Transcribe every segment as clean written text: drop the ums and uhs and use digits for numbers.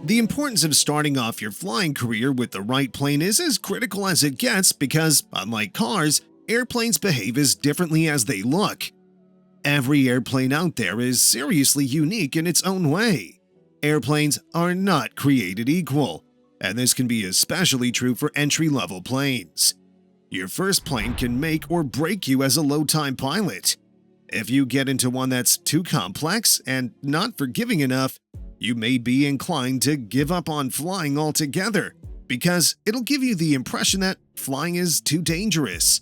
The importance of starting off your flying career with the right plane is as critical as it gets because, unlike cars, airplanes behave as differently as they look. Every airplane out there is seriously unique in its own way. Airplanes are not created equal, and this can be especially true for entry-level planes. Your first plane can make or break you as a low-time pilot. If you get into one that's too complex and not forgiving enough, you may be inclined to give up on flying altogether because it'll give you the impression that flying is too dangerous.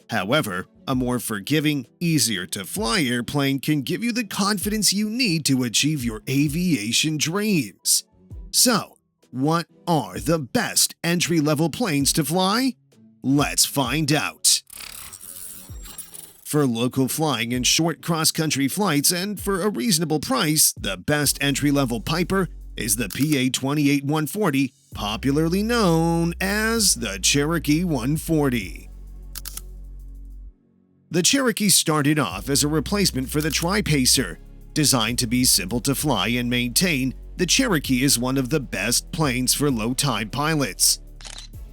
However, a more forgiving, easier-to-fly airplane can give you the confidence you need to achieve your aviation dreams. So, what are the best entry-level planes to fly? Let's find out. For local flying and short cross-country flights and for a reasonable price, the best entry-level Piper is the PA-28-140, popularly known as the Cherokee 140. The Cherokee started off as a replacement for the Tri-Pacer. Designed to be simple to fly and maintain, the Cherokee is one of the best planes for low-tide pilots.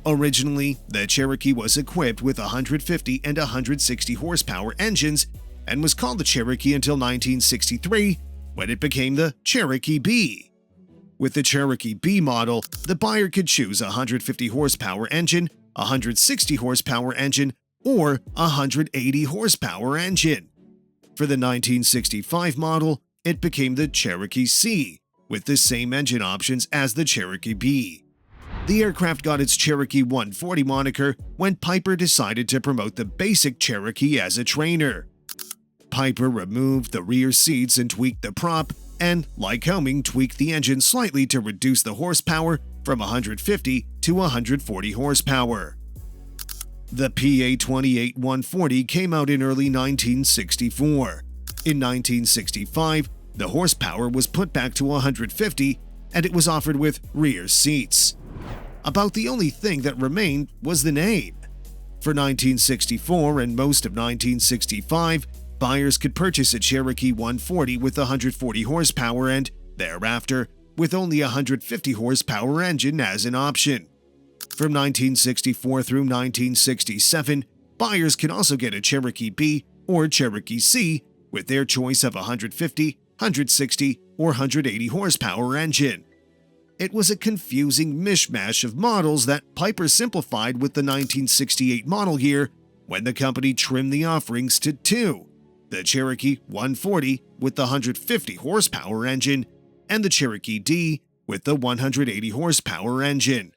Originally, the Cherokee was equipped with 150 and 160 horsepower engines and was called the Cherokee until 1963, when it became the Cherokee B. With the Cherokee B model, the buyer could choose a 150 horsepower engine, a 160 horsepower engine, or a 180 horsepower engine. For the 1965 model, it became the Cherokee C, with the same engine options as the Cherokee B. The aircraft got its Cherokee 140 moniker when Piper decided to promote the basic Cherokee as a trainer. Piper removed the rear seats and tweaked the prop, and, like Homing, tweaked the engine slightly to reduce the horsepower from 150 to 140 horsepower. The PA-28-140 came out in early 1964. In 1965, the horsepower was put back to 150, and it was offered with rear seats. About the only thing that remained was the name. For 1964 and most of 1965, buyers could purchase a Cherokee 140 with 140 horsepower and, thereafter, with only a 150 horsepower engine as an option. From 1964 through 1967, buyers could also get a Cherokee B or Cherokee C with their choice of 150, 160, or 180 horsepower engine. It was a confusing mishmash of models that Piper simplified with the 1968 model year when the company trimmed the offerings to two, the Cherokee 140 with the 150 horsepower engine and the Cherokee D with the 180 horsepower engine.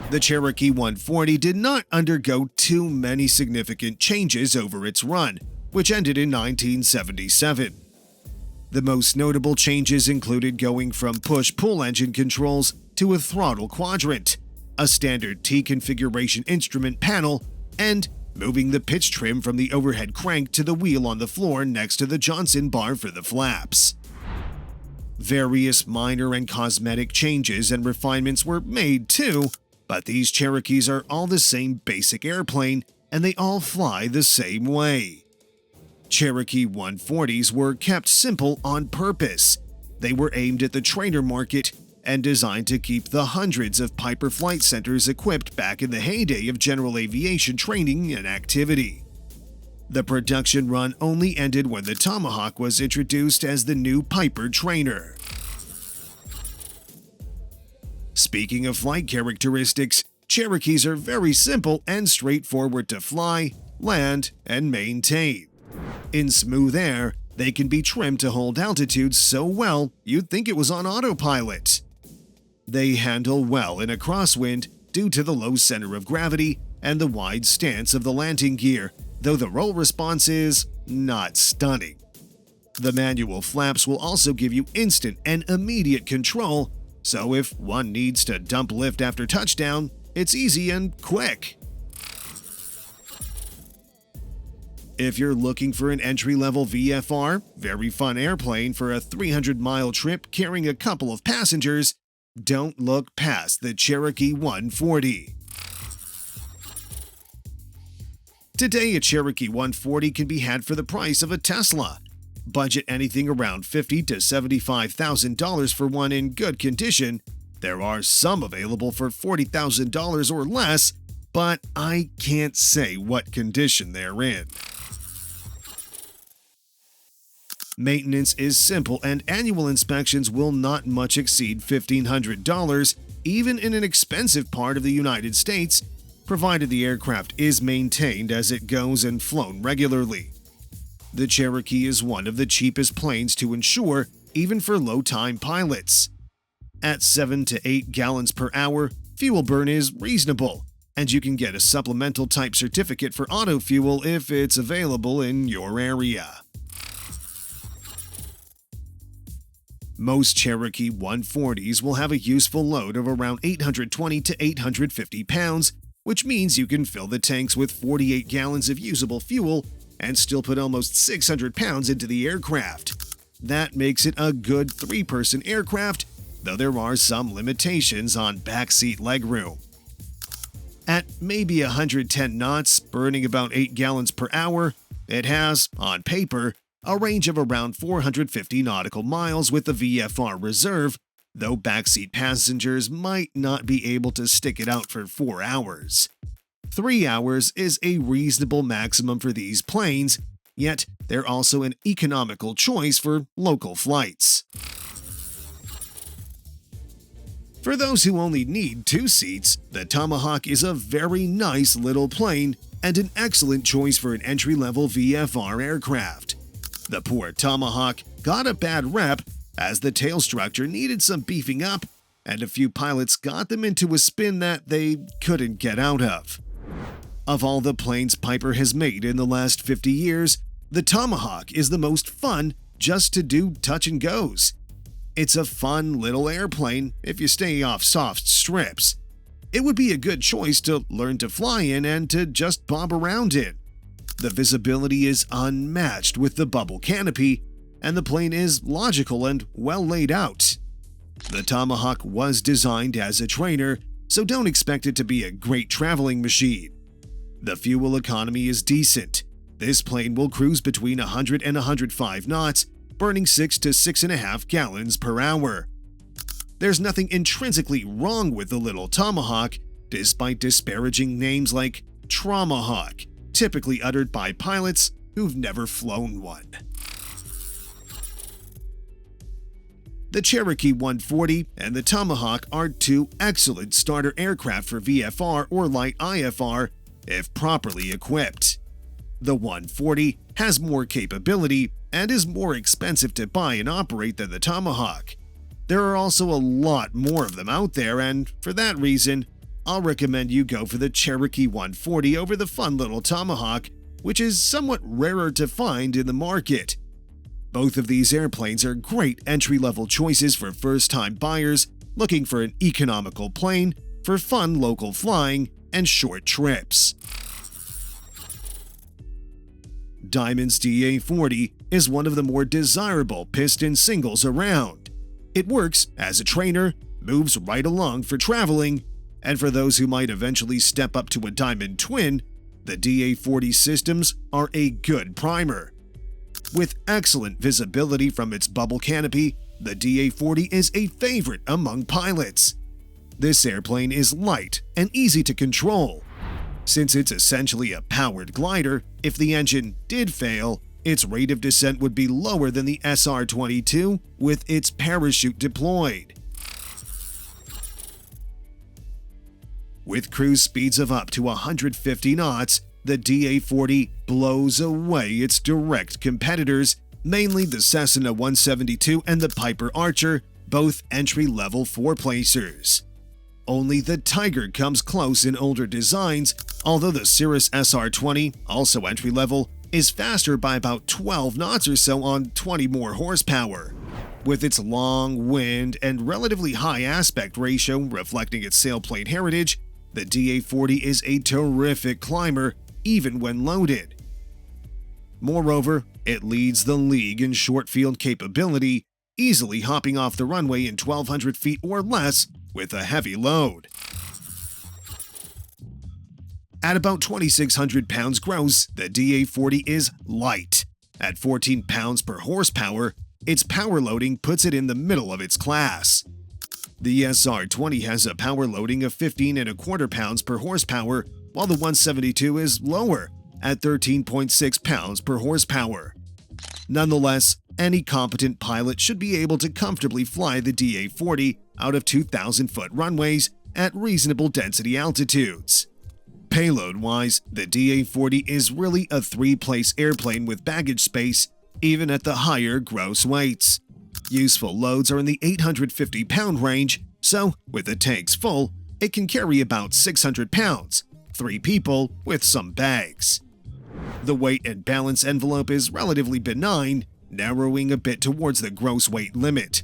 The Cherokee 140 did not undergo too many significant changes over its run, which ended in 1977. The most notable changes included going from push-pull engine controls to a throttle quadrant, a standard T configuration instrument panel, and moving the pitch trim from the overhead crank to the wheel on the floor next to the Johnson bar for the flaps. Various minor and cosmetic changes and refinements were made too, but these Cherokees are all the same basic airplane and they all fly the same way. Cherokee 140s were kept simple on purpose. They were aimed at the trainer market and designed to keep the hundreds of Piper flight centers equipped back in the heyday of general aviation training and activity. The production run only ended when the Tomahawk was introduced as the new Piper trainer. Speaking of flight characteristics, Cherokees are very simple and straightforward to fly, land, and maintain. In smooth air, they can be trimmed to hold altitudes so well you'd think it was on autopilot. They handle well in a crosswind due to the low center of gravity and the wide stance of the landing gear, though the roll response is not stunning. The manual flaps will also give you instant and immediate control, so if one needs to dump lift after touchdown, it's easy and quick. If you're looking for an entry-level VFR, very fun airplane for a 300-mile trip carrying a couple of passengers, don't look past the Cherokee 140. Today, a Cherokee 140 can be had for the price of a Tesla. Budget anything around $50,000 to $75,000 for one in good condition. There are some available for $40,000 or less, but I can't say what condition they're in. Maintenance is simple and annual inspections will not much exceed $1,500, even in an expensive part of the United States, provided the aircraft is maintained as it goes and flown regularly. The Cherokee is one of the cheapest planes to insure, even for low-time pilots. At 7 to 8 gallons per hour, fuel burn is reasonable, and you can get a supplemental type certificate for auto fuel if it's available in your area. Most Cherokee 140s will have a useful load of around 820 to 850 pounds, which means you can fill the tanks with 48 gallons of usable fuel and still put almost 600 pounds into the aircraft. That makes it a good 3-person aircraft, though there are some limitations on backseat legroom. At maybe 110 knots, burning about 8 gallons per hour, it has, on paper, a range of around 450 nautical miles with the VFR reserve, though backseat passengers might not be able to stick it out for 4 hours. 3 hours is a reasonable maximum for these planes, yet they're also an economical choice for local flights. For those who only need 2 seats, the Tomahawk is a very nice little plane and an excellent choice for an entry-level VFR aircraft. The poor Tomahawk got a bad rep as the tail structure needed some beefing up, and a few pilots got them into a spin that they couldn't get out of. Of all the planes Piper has made in the last 50 years, the Tomahawk is the most fun just to do touch and goes. It's a fun little airplane if you stay off soft strips. It would be a good choice to learn to fly in and to just bob around in. The visibility is unmatched with the bubble canopy, and the plane is logical and well laid out. The Tomahawk was designed as a trainer, so don't expect it to be a great traveling machine. The fuel economy is decent. This plane will cruise between 100 and 105 knots, burning 6 to 6.5 gallons per hour. There's nothing intrinsically wrong with the little Tomahawk, despite disparaging names like Tomahawk, typically uttered by pilots who've never flown one. The Cherokee 140 and the Tomahawk are 2 excellent starter aircraft for VFR or light IFR if properly equipped. The 140 has more capability and is more expensive to buy and operate than the Tomahawk. There are also a lot more of them out there, and for that reason, I'll recommend you go for the Cherokee 140 over the fun little Tomahawk, which is somewhat rarer to find in the market. Both of these airplanes are great entry-level choices for first-time buyers looking for an economical plane for fun local flying and short trips. Diamond's DA-40 is one of the more desirable piston singles around. It works as a trainer, moves right along for traveling, and for those who might eventually step up to a Diamond twin, the DA-40 systems are a good primer. With excellent visibility from its bubble canopy, the DA-40 is a favorite among pilots. This airplane is light and easy to control. Since it's essentially a powered glider, if the engine did fail, its rate of descent would be lower than the SR-22 with its parachute deployed. With cruise speeds of up to 150 knots, the DA-40 blows away its direct competitors, mainly the Cessna 172 and the Piper Archer, both entry-level 4-placers. Only the Tiger comes close in older designs, although the Cirrus SR-20, also entry-level, is faster by about 12 knots or so on 20 more horsepower. With its long wind and relatively high aspect ratio reflecting its sailplane heritage, the DA-40 is a terrific climber, even when loaded. Moreover, it leads the league in short field capability, easily hopping off the runway in 1,200 feet or less with a heavy load. At about 2,600 pounds gross, the DA-40 is light. At 14 pounds per horsepower, its power loading puts it in the middle of its class. The SR-20 has a power loading of 15.25 pounds per horsepower, while the 172 is lower at 13.6 pounds per horsepower. Nonetheless, any competent pilot should be able to comfortably fly the DA-40 out of 2,000-foot runways at reasonable density altitudes. Payload-wise, the DA-40 is really a 3-place airplane with baggage space, even at the higher gross weights. Useful loads are in the 850-pound range, so with the tanks full, it can carry about 600 pounds, 3 people with some bags. The weight and balance envelope is relatively benign, narrowing a bit towards the gross weight limit.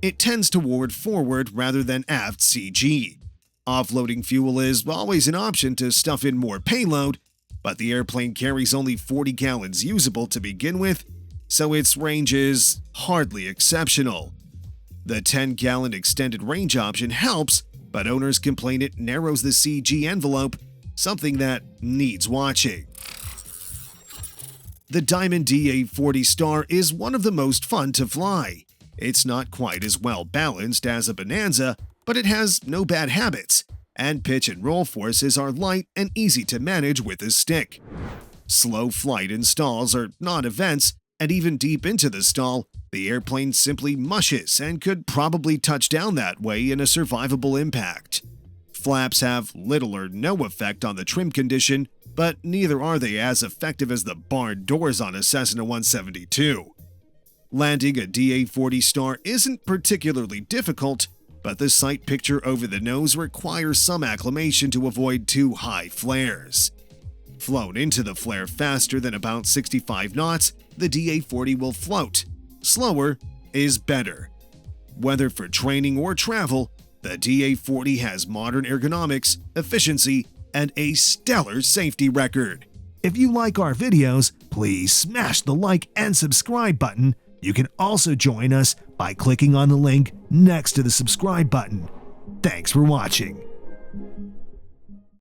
It tends toward forward rather than aft CG. Offloading fuel is always an option to stuff in more payload, but the airplane carries only 40 gallons usable to begin with, so its range is hardly exceptional. The 10-gallon extended range option helps, but owners complain it narrows the CG envelope, something that needs watching. The Diamond DA-40 Star is one of the most fun to fly. It's not quite as well balanced as a Bonanza, but it has no bad habits, and pitch and roll forces are light and easy to manage with a stick. Slow flight and stalls are non-events, and even deep into the stall, the airplane simply mushes and could probably touch down that way in a survivable impact. Flaps have little or no effect on the trim condition, but neither are they as effective as the barred doors on a Cessna 172. Landing a DA-40 Star isn't particularly difficult, but the sight picture over the nose requires some acclimation to avoid too high flares. Flown into the flare faster than about 65 knots, the DA-40 will float. Slower is better. Whether for training or travel, the DA-40 has modern ergonomics, efficiency, and a stellar safety record. If you like our videos, please smash the like and subscribe button. You can also join us by clicking on the link next to the subscribe button. Thanks for watching.